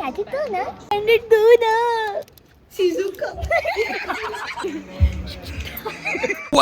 What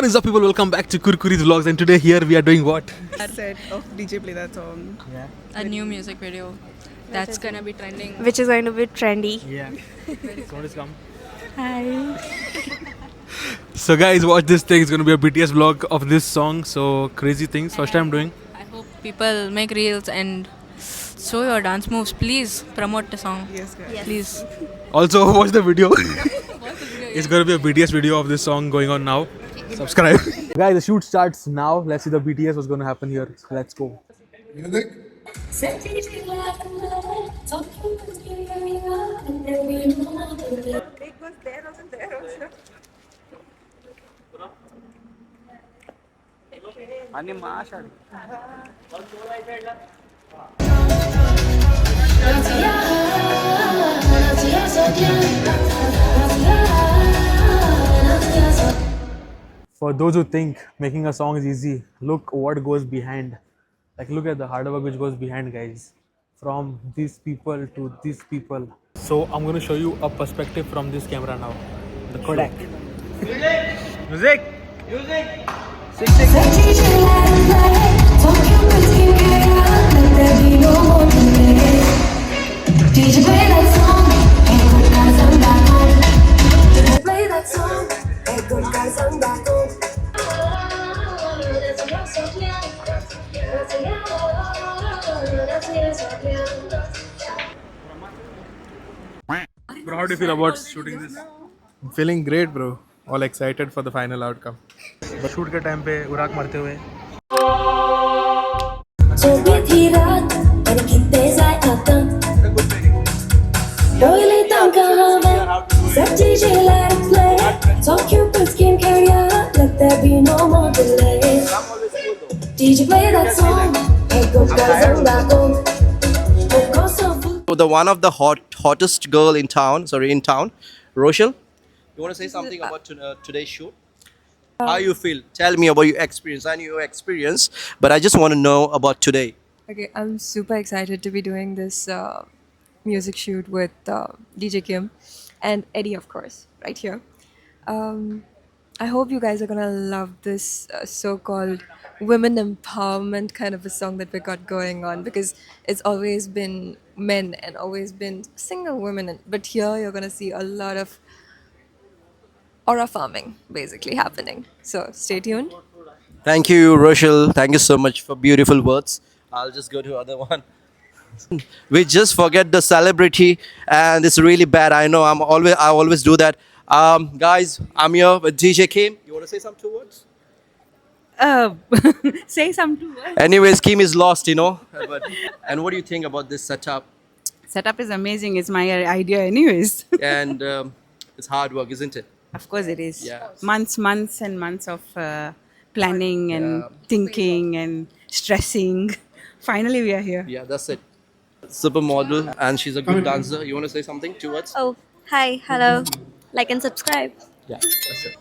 is up, people? Welcome back to Kurkuri's Vlogs, and today here we are doing what? Set of DJ Play That Song. Yeah. A new music video that's gonna be trending. Which is going to be trendy. Yeah. Someone is come. Hi. So guys, watch this thing. It's gonna be a BTS vlog of this song. So crazy things. First time doing. I hope people make reels and show your dance moves. Please promote the song. Yes, guys. Please. Also watch the video. It's gonna be a BTS video of this song going on now. Subscribe. Guys, the shoot starts now. Let's see the BTS what's gonna happen here. Let's go. Music. It was there, wasn't there also? For those who think making a song is easy, look what goes behind. Like, look at the hard work which goes behind, guys. From these people to these people. So I'm going to show you a perspective from this camera now. The Kodak. Music. DJ play that song, hey good guys I'm back home. DJ play that song, hey good guys I'm back home. Bro, how do you feel about shooting this? I'm feeling great, bro. All excited for the final outcome. Shoot के time पे उराक मारते हुए So biti raat, and kitte zai aatan. Boile down kahan hai, set DJ let it play. Talk Cupid skincare, yeah, let there be no more delay. DJ play that song, hey good guys I'm back home. Of course I'm full. The one of the hottest girl in town, Rochelle. You want to say something about today's shoot? How you feel? Tell me about your experience. I know your experience, but I just want to know about today. Okay, I'm super excited to be doing this music shoot with DJ Kim and Eddie, of course, right here. I hope you guys are gonna love this so-called women empowerment kind of a song that we got going on, because it's always been men and always been single women, but here you're gonna see a lot of aura farming basically happening. So stay tuned. Thank you, Rochelle. Thank you so much for beautiful words. I'll just go to other one. We just forget the celebrity, and it's really bad. I know. I always do that. Guys, I'm here with DJ Kim. You want to say some 2 words? Say some 2 words. Anyways, Kim is lost, you know. And what do you think about this setup? Setup is amazing. It's my idea, anyways. And it's hard work, isn't it? Of course, it is. Yeah. Months and months of planning and thinking and stressing. Finally, we are here. Yeah, that's it. Supermodel, and she's a good dancer. You want to say something? 2 words? Oh, hi, hello. Like and subscribe. Yeah, that's it.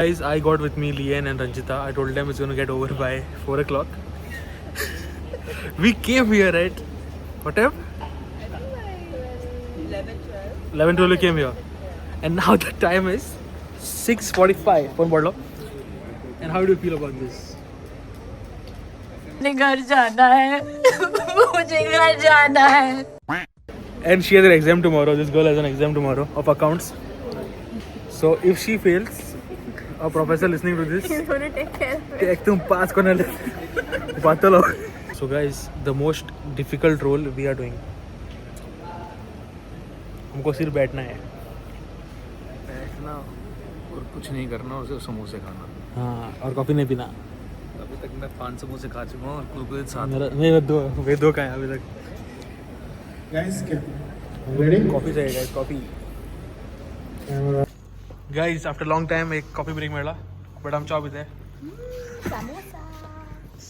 Guys, I got with me Lian and Ranjita. I told them it's gonna get over by 4 o'clock. We came here at what time? 11-12 we came here. And now the time is 6:45. Phone bottle. And how do you feel about this? घर जाना है मुझे घर जाना है. And she has an exam tomorrow. This girl has an exam tomorrow of accounts. So if she fails, a professor listening to this, He's gonna take care of it. एक तुम पास करने लगे बात तो लो. So guys, the most difficult role we are doing. हमको सिर्फ बैठना है. और कुछ नहीं करना और सिर्फ समोसे खाना. हाँ, और कॉफी नहीं पीना. अभी तक मैं 5 समोसे खा चुका हूँ और कुरकुरे 7. नहीं, वे दो का है अभी तक. कॉफी चाहिए guys, coffee. Guys after long time एक कॉफी ब्रेक मिळाला, बट आमच्या ऑफिस आहे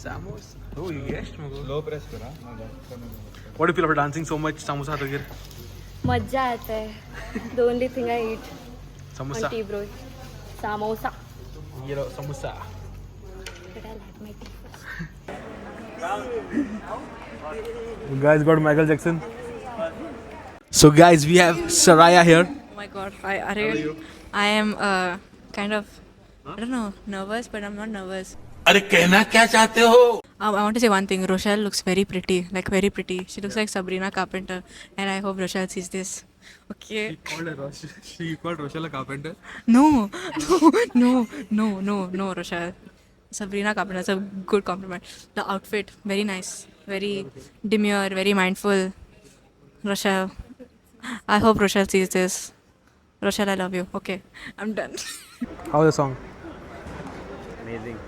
samosa. Oh, you guessed me. Low press करा. What do you feel after dancing so much? Samosa वगैरह. मजा आता है. The only thing I eat Samosa. on tea bro. Samosa. ये लो samosa. But I'll have my tea first. You guys got Michael Jackson. So guys, we have Saraya here. Oh my god, I am kind of, I don't know, nervous, but I'm not nervous. अरे कहना क्या चाहते हो? I want to say one thing. Rochelle looks very pretty, like very pretty. She looks like Sabrina Carpenter, and I hope Rochelle sees this. Okay. She called Rochelle a carpenter. No, Rochelle. Sabrina Carpenter. That's a good compliment. The outfit, very nice, very demure, very mindful. Rochelle. I hope Rochelle sees this. Rochelle, I love you. Okay, I'm done. How was the song? Amazing.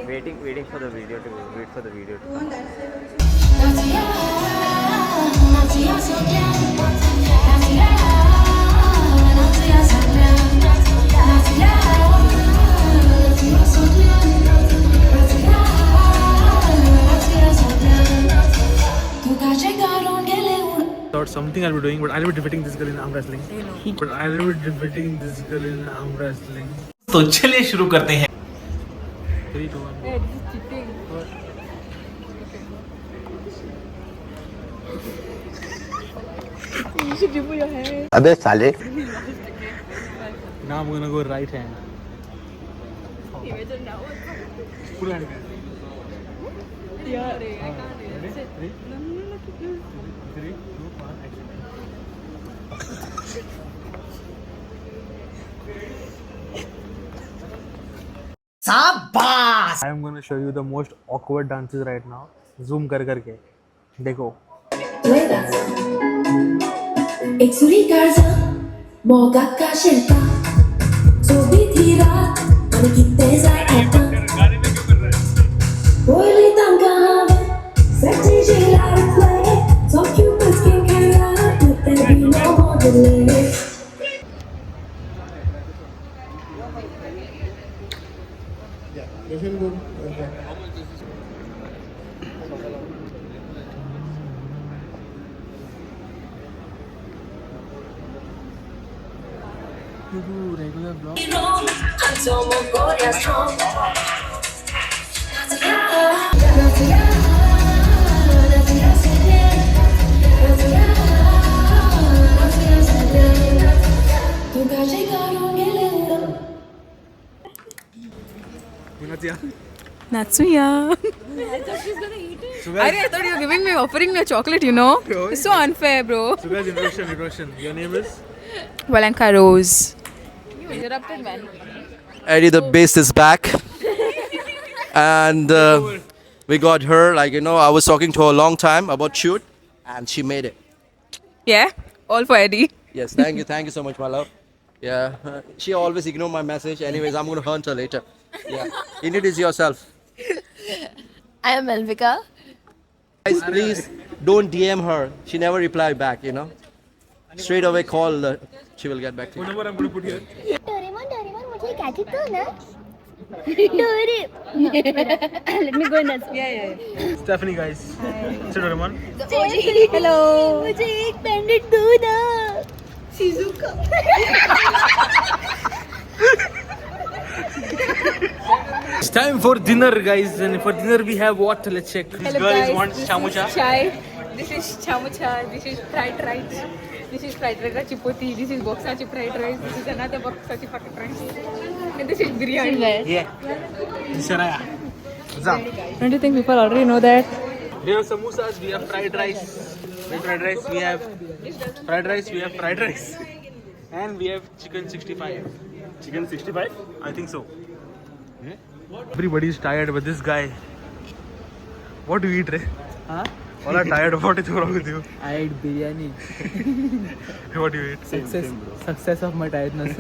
Waiting for the video to wait for the video to Thought something I'll be doing, but I'll be defeating this girl in arm wrestling. But I'll be defeating this girl in arm wrestling. तो चलिए शुरू करते हैं. 3, 2, 1. You should remove your hair. अबे साले. Now I'm gonna go right hand. Full hand. Yeah. Ready? 3, 2, 1, action. I am gonna show you the most awkward dances right now. Zoom कर करके देखो. एक सुरी गाजा मोगा शिल्पा सोबीत ही रात आणि किती जाय आता बोली तंगा सच्ची जिला play so cute skin carry let there be no more delay You do regular vlog. I'm so more strong Natsuya. So I thought you were offering me a chocolate, you know? It's so unfair, bro. So guys, introduction. Your name is? Valenka Rose. You interrupted, man. Eddie, the bass is back. And we got her, like, you know, I was talking to her a long time about shoot, and she made it. Yeah? All for Eddie. Yes, thank you so much, my love. Yeah, she always ignore my message. Anyways, I'm gonna hunt her later. Yeah, introduce yourself. I am Elvika. Guys, please don't DM her. She never reply back, you know. Straight away call, she will get back to you. What number I'm gonna put here? Doraemon, मुझे कैची तो ना? Let me go nuts. Yeah. Stephanie, guys. Say Doraemon. Hello. मुझे एक pendant दो ना. Shizuka. It's time for dinner, guys. And for dinner we have what? Let's check. This girl is want shamucha. Chai. This is chamucha. This is fried rice. This is fried rice chipoti. This is boxachi fried rice. This is another boxachi fried rice. And this is biryani. Yeah. Saraya. Don't you think people already know that? We have samosas. We have fried rice. We have fried rice. We have fried rice. We have fried rice. And we have chicken 65. Chicken 65? I think so. Everybody is tired, but this guy. What do you eat, Ray? Huh? All are tired. What is wrong with you? I ate biryani. What do you eat? Success of my tiredness.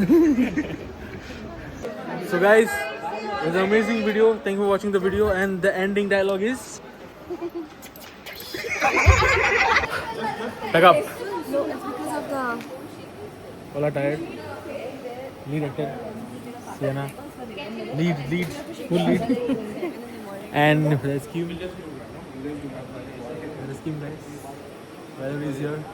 So guys, it was an amazing video. Thank you for watching the video. And the ending dialogue is... Back up. No, it's because of the. All are tired. Lead actor. Sienna. Lead. Full lead. And rescue. Rescue guys. Valerie is here.